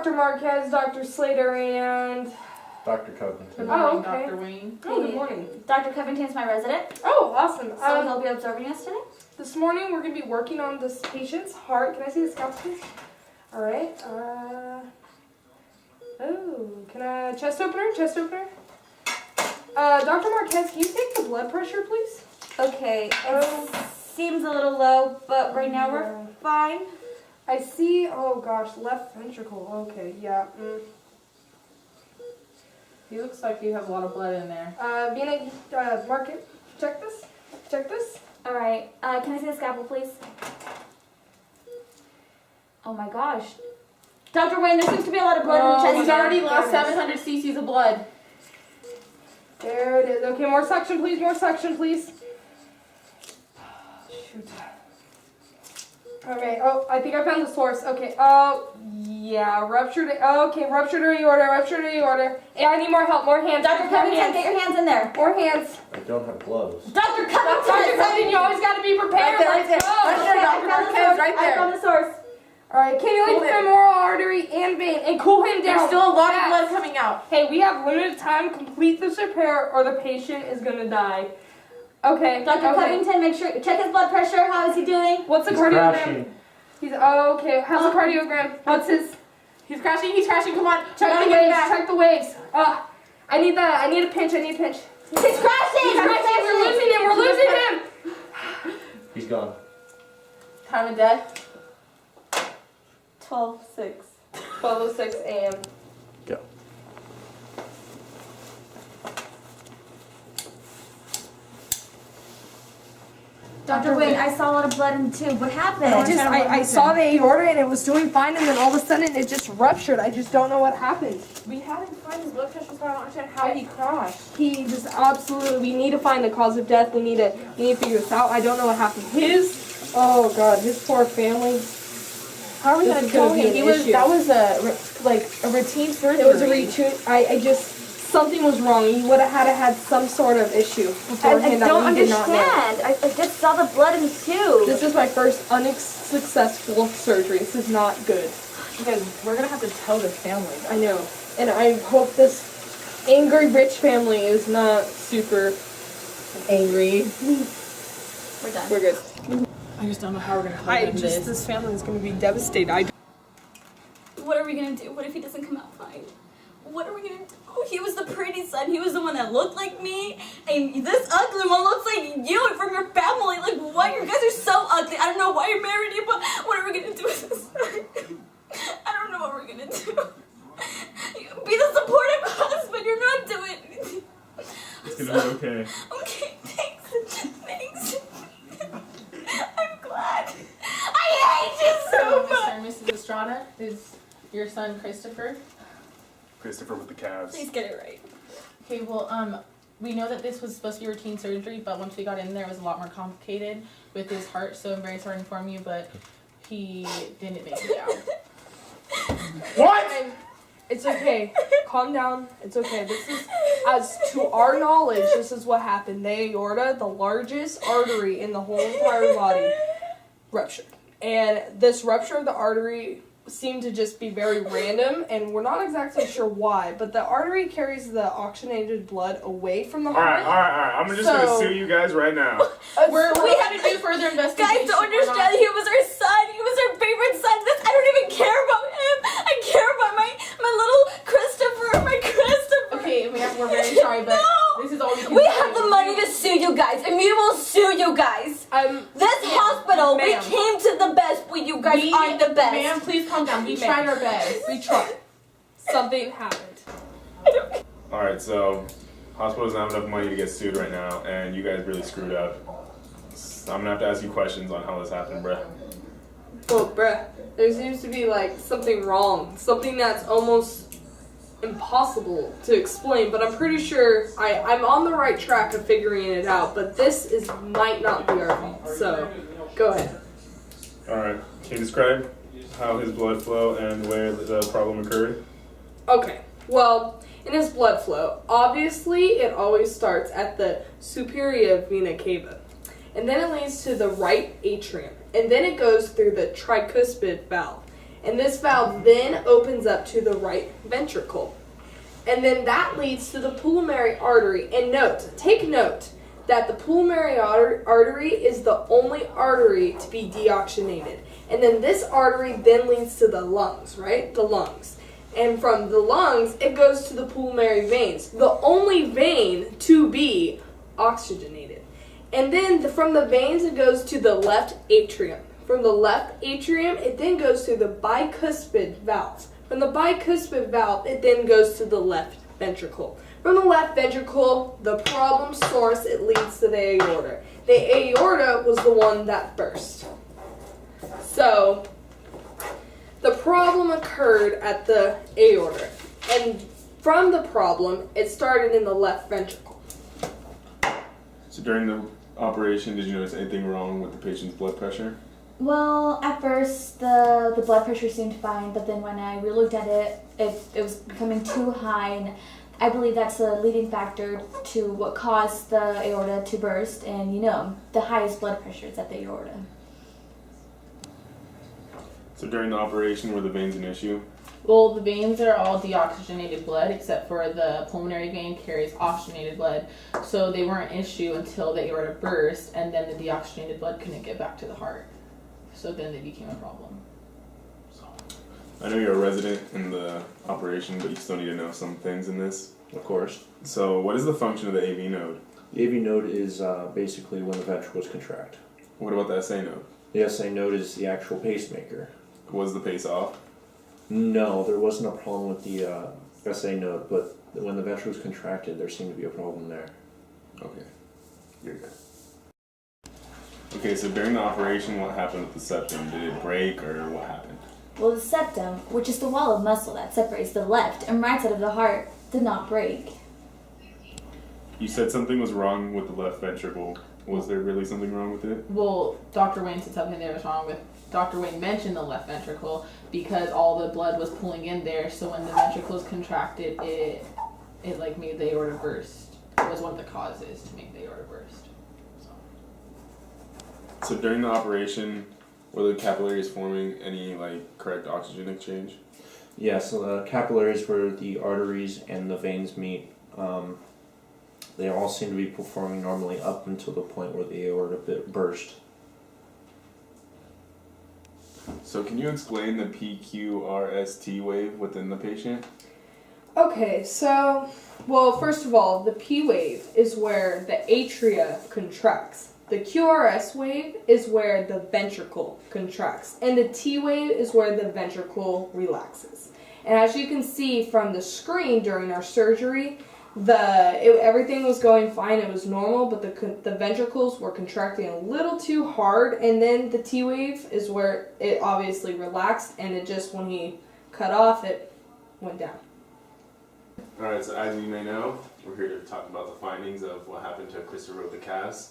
Dr. Marquez, Dr. Slater, and Dr. Covington. Oh, okay. Dr. Wayne. Oh, good morning. Dr. Covington's my resident, Oh, awesome. so he'll be observing us today. This morning we're going to be working on this patient's heart. Can I see the scalpel, please? All right. Can I chest opener? Chest opener. Dr. Marquez, can you take the blood pressure, please? Okay, it seems a little low, but right now we're fine. I see. Oh gosh, left ventricle. Okay, yeah. He looks like you have a lot of blood in there. Vina, mark it. Check this. Check this. All right, can I see the scalpel, please? Oh my gosh. Dr. Wayne, there seems to be a lot of blood in the chest. He's already lost 700 cc's of blood. There it is. Okay, more suction, please. More suction, please. Shoot. Okay. Oh, I think I found the source. Okay. Oh, yeah. Ruptured. Okay, ruptured aorta. Ruptured aorta. Hey, I need more help. More hands. Dr. Covington, get your hands in there. More hands. I don't have gloves. Dr. Covington! Dr. Covington, you always got to be prepared. Right there, Let's go. right there. Dr. Marquez, right there. I found the source. All right, cannulate the femoral artery and vein and cool him down. There's still a lot of Fast. blood coming out. Hey, we have limited time. Complete this repair or the patient is going to die. Okay. Dr. Covington, make sure, check his blood pressure. How is he doing? What's the He's cardiogram? crashing. He's, okay. How's the cardiogram? What's his? He's crashing, come on. Check the waves, check the waves. I need a pinch, He's crashing! He's crashing, we're losing him! He's gone. Time of death. 12:06. 12:06 a.m. Go. Dr. Wayne, I saw a lot of blood in the tube. What happened? I saw the aorta and it was doing fine and then all of a sudden it just ruptured. I just don't know what happened. We haven't found his blood pressure, so I don't understand how he crashed. He just absolutely, we need to find the cause of death. We need to figure this out. I don't know what happened. Oh God, his poor family. How are we going to kill him? That was a routine surgery. It was a routine. Something was wrong. He would have had some sort of issue beforehand I don't that we did not know. understand. I just saw the blood in the tube. This is my first unsuccessful surgery. This is not good. You guys, we're going to have to tell the family. I know. And I hope this angry rich family is not super angry. We're done. We're good. I just don't know how we're going to tell them this. This family is going to be devastated. What are we going to do? What if he doesn't come out fine? What are we going to do? He was the pretty son. He was the one that looked like me. And this ugly one looks like you and from your family. Like, what? You guys are so ugly. I don't know why you're married here, but what are we going to do with this? I don't know what we're going to do. Be the supportive husband. You're not doing anything. It's going to be okay. Okay, thanks. I'm glad. I hate you so much. Mr. and Mrs. Estrada, is your son Christopher? Christopher with the calves. Please get it right. Okay, well, we know that this was supposed to be routine surgery, but once we got in there, it was a lot more complicated with his heart, so I'm very sorry to inform you, but he didn't make it out. What? It's okay. Calm down. It's okay. This is, as to our knowledge, this is what happened. The aorta, the largest artery in the whole entire body, ruptured. And this rupture of the artery seemed to just be very random, and we're not exactly sure why, but the artery carries the oxygenated blood away from the heart. All right. I'm just going to sue you guys right now. We have to do further investigation. Guys, don't understand. He was our son. He was our favorite son. I don't even care about him. I care about my little Christopher. My Christopher. Okay, we're very sorry, but this is all we can do. We have the money to sue you guys, and we will sue you guys. This hospital, we came to the best, but you guys aren't the best. Ma'am, please calm down. We tried our best. We tried. Something happened. Alright, so hospital doesn't have enough money to get sued right now, and you guys really screwed up. I'm gonna have to ask you questions on how this happened, bruh. Well, bruh, there seems to be like something wrong. Something that's almost impossible to explain, but I'm pretty sure I'm on the right track of figuring it out, but this might not be our fault, so go ahead. Alright, can you describe how his blood flow and where the problem occurred? Okay, well, in his blood flow, obviously it always starts at the superior vena cava, and then it leads to the right atrium, and then it goes through the tricuspid valve, And this valve then opens up to the right ventricle. And then that leads to the pulmonary artery. And take note that the pulmonary artery is the only artery to be deoxygenated. And then this artery then leads to the lungs, right? The lungs. And from the lungs, it goes to the pulmonary veins, the only vein to be oxygenated. And then from the veins, it goes to the left atrium. From the left atrium, it then goes to the bicuspid valve. From the bicuspid valve, it then goes to the left ventricle. From the left ventricle, the problem source, it leads to the aorta. The aorta was the one that burst. So, the problem occurred at the aorta. And from the problem, it started in the left ventricle. So during the operation, did you notice anything wrong with the patient's blood pressure? Well, at first the blood pressure seemed fine, but then when I relooked at it, it was becoming too high, and I believe that's the leading factor to what caused the aorta to burst. And the highest blood pressure is at the aorta. So during the operation, were the veins an issue? Well, the veins are all deoxygenated blood, except for the pulmonary vein carries oxygenated blood. So they weren't an issue until the aorta burst, and then the deoxygenated blood couldn't get back to the heart. So then they became a problem. I know you're a resident in the operation, but you still need to know some things in this. Of course. So what is the function of the AV node? The AV node is basically when the ventricles contract. What about the SA node? The SA node is the actual pacemaker. Was the pace off? No, there wasn't a problem with the SA node, but when the ventricles contracted, there seemed to be a problem there. Okay, you're good. Okay, so during the operation, what happened with the septum? Did it break or what happened? Well, the septum, which is the wall of muscle that separates the left and right side of the heart, did not break. You said something was wrong with the left ventricle. Was there really something wrong with it? Well, Dr. Wayne said something there was wrong with. Dr. Wayne mentioned the left ventricle because all the blood was pulling in there. So when the ventricles contracted, it made the aorta burst. It was one of the causes to make the aorta burst. So during the operation, were the capillaries forming any correct oxygen exchange? Yeah, so the capillaries where the arteries and the veins meet, they all seem to be performing normally up until the point where the aorta burst. So can you explain the PQRST wave within the patient? Okay, so, well, first of all, the P wave is where the atria contracts. The QRS wave is where the ventricle contracts. And the T wave is where the ventricle relaxes. And as you can see from the screen during our surgery, everything was going fine, it was normal, but the ventricles were contracting a little too hard, and then the T wave is where it obviously relaxed, and it just, when he cut off, it went down. Alright, so as you may know, we're here to talk about the findings of what happened to Christopher with the cast.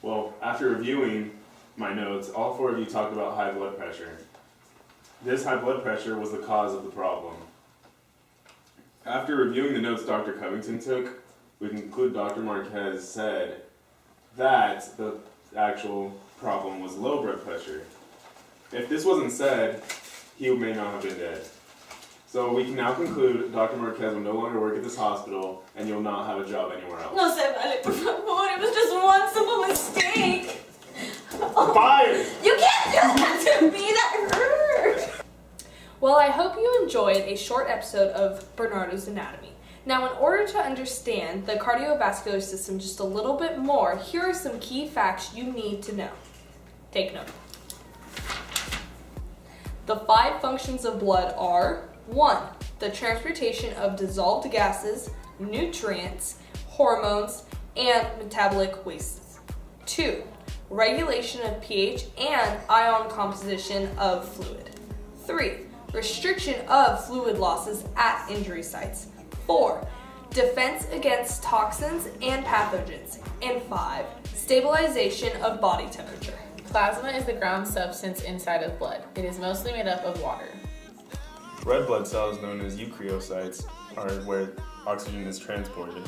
Well, after reviewing my notes, all four of you talked about high blood pressure. This high blood pressure was the cause of the problem. After reviewing the notes Dr. Covington took, we conclude Dr. Marquez said that the actual problem was low blood pressure. If this wasn't said, he may not have been dead. So we can now conclude Dr. Marquez will no longer work at this hospital and you'll not have a job anywhere else. No se vale, por favor. It was just one simple mistake. Fired! You can't do that to me. That hurt. Well, I hope you enjoyed a short episode of Bernardos Anatomy. Now, in order to understand the cardiovascular system just a little bit more, here are some key facts you need to know. Take note. The 5 functions of blood are: 1. The transportation of dissolved gases, nutrients, hormones, and metabolic wastes. 2. Regulation of pH and ion composition of fluid. 3. Restriction of fluid losses at injury sites. 4. Defense against toxins and pathogens. And 5. Stabilization of body temperature. Plasma is the ground substance inside of blood. It is mostly made up of water. Red blood cells, known as eukaryocytes, are where oxygen is transported.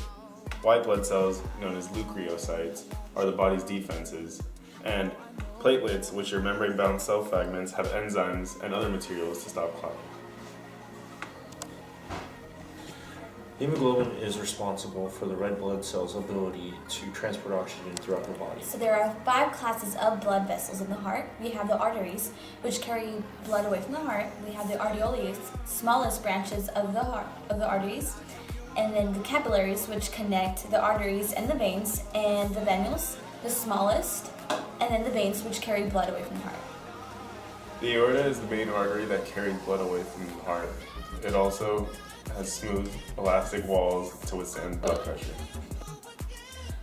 White blood cells, known as leukocytes, are the body's defenses. And Platelets, which are membrane-bound cell fragments, have enzymes and other materials to stop clotting. Hemoglobin is responsible for the red blood cell's ability to transport oxygen throughout the body. So there are 5 classes of blood vessels in the heart. We have the arteries, which carry blood away from the heart. We have the arterioles, smallest branches of the heart, of the arteries, and then the capillaries, which connect the arteries and the veins, and the venules, the smallest, and then the veins, which carry blood away from the heart. The aorta is the main artery that carries blood away from the heart. It also has smooth, elastic walls to withstand blood pressure.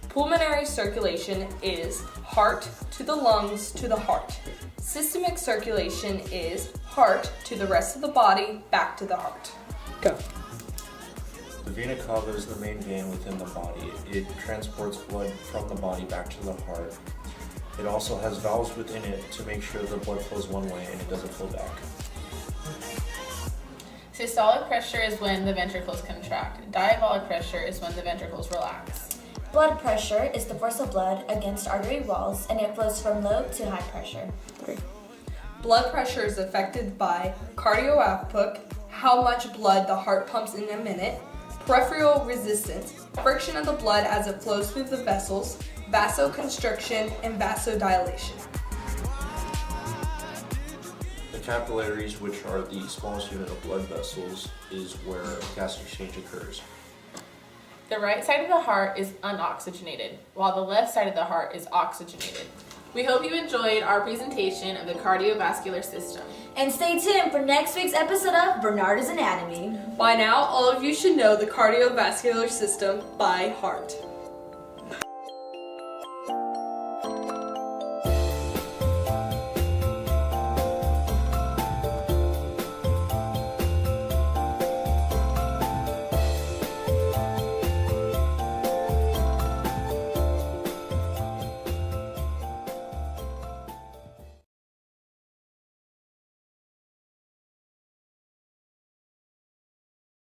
Pulmonary circulation is heart to the lungs to the heart. Systemic circulation is heart to the rest of the body, back to the heart. Go. The vena cava is the main vein within the body. It transports blood from the body back to the heart. It also has valves within it to make sure the blood flows one way and it doesn't flow back. Systolic pressure is when the ventricles contract. Diastolic pressure is when the ventricles relax. Blood pressure is the force of blood against artery walls, and it flows from low to high pressure. Blood pressure is affected by cardio output, how much blood the heart pumps in a minute, peripheral resistance, friction of the blood as it flows through the vessels, vasoconstriction, and vasodilation. The capillaries, which are the smallest unit of blood vessels, is where gas exchange occurs. The right side of the heart is unoxygenated, while the left side of the heart is oxygenated. We hope you enjoyed our presentation of the cardiovascular system. And stay tuned for next week's episode of Bernardos Anatomy. By now, all of you should know the cardiovascular system by heart.